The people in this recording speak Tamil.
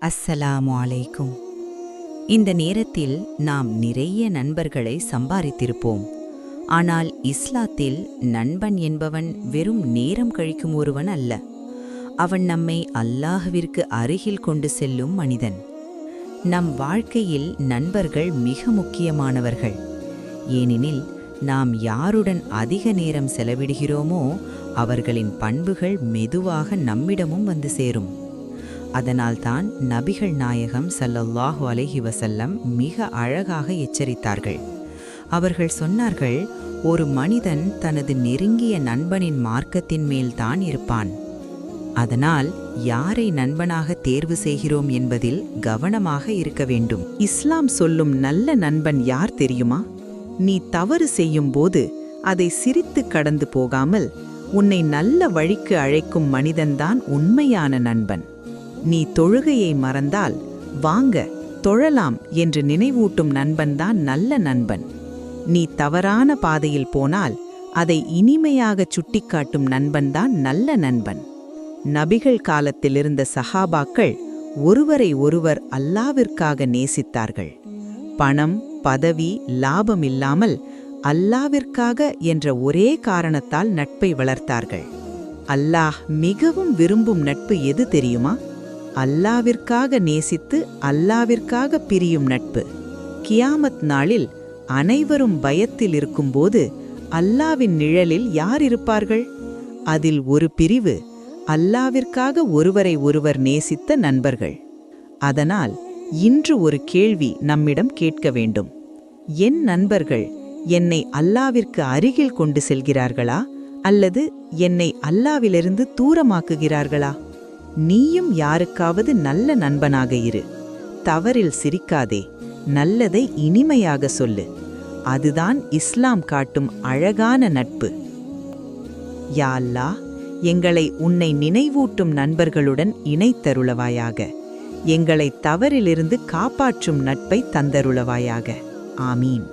அஸ்ஸலாமு அலைக்கும். இந்த நேரத்தில் நாம் நிறைய நண்பர்களை சம்பாதித்திருப்போம். ஆனால் இஸ்லாத்தில் நண்பன் என்பவன் வெறும் நேரம் கழிக்கும் ஒருவன் அல்ல. அவன் நம்மை அல்லாஹ்விற்கு அருகில் கொண்டு செல்லும் மனிதன். நம் வாழ்க்கையில் நண்பர்கள் மிக முக்கியமானவர்கள். ஏனெனில் நாம் யாருடன் அதிக நேரம் செலவிடுகிறோமோ அவர்களின் பண்புகள் மெதுவாக நம்மிடமும் வந்து சேரும். அதனால்தான் நபிகள் நாயகம் ஸல்லல்லாஹு அலைஹி வஸல்லம் மிக அழகாக எச்சரித்தார்கள். அவர்கள் சொன்னார்கள், ஒரு மனிதன் தனது நெருங்கிய நண்பனின் மார்க்கத்தின் மேல்தான் இருப்பான். அதனால் யாரை நண்பனாக தேர்வு செய்கிறோம் என்பதில் கவனமாக இருக்க வேண்டும். இஸ்லாம் சொல்லும் நல்ல நண்பன் யார் தெரியுமா? நீ தவறு செய்யும் போது அதை சிரித்து கடந்து போகாமல் உன்னை நல்ல வழிக்கு அழைக்கும் மனிதன்தான் உண்மையான நண்பன். நீ தொழுகையை மறந்தால் வாங்க தொழலாம் என்று நினைவூட்டும் நண்பன்தான் நல்ல நண்பன். நீ தவறான பாதையில் போனால் அதை இனிமையாக சுட்டிக்காட்டும் நண்பன்தான் நல்ல நண்பன். நபிகள் காலத்தில் இருந்த சஹாபாக்கள் ஒருவரை ஒருவர் அல்லாவிற்காக நேசித்தார்கள். பணம், பதவி, லாபம் இல்லாமல் அல்லாவிற்காக என்ற ஒரே காரணத்தால் நட்பை வளர்த்தார்கள். அல்லாஹ் மிகவும் விரும்பும் நட்பு எது தெரியுமா? அல்லாவிற்காக நேசித்து அல்லாவிற்காக பிரியும் நட்பு. கியாமத் நாளில் அனைவரும் பயத்தில் இருக்கும்போது அல்லாவின் நிழலில் யார் இருப்பார்கள்? அதில் ஒரு பிரிவு அல்லாவிற்காக ஒருவரை ஒருவர் நேசித்த நண்பர்கள். அதனால் இன்று ஒரு கேள்வி நம்மிடம் கேட்க வேண்டும். என் நண்பர்கள் என்னை அல்லாவிற்கு அருகில் கொண்டு செல்கிறார்களா அல்லது என்னை அல்லாவிலிருந்து தூரமாக்குகிறார்களா? நீயும் யாருக்காவது நல்ல நண்பனாக இரு. தவறில் சிரிக்காதே, நல்லதை இனிமையாக சொல்லு. அதுதான் இஸ்லாம் காட்டும் அழகான நட்பு. யா அல்லாஹ், எங்களை உன்னை நினைவூட்டும் நண்பர்களுடன் இணைத்தருளவாயாக. எங்களை தவறிலிருந்து காப்பாற்றும் நட்பை தந்தருளவாயாக. ஆமீன்.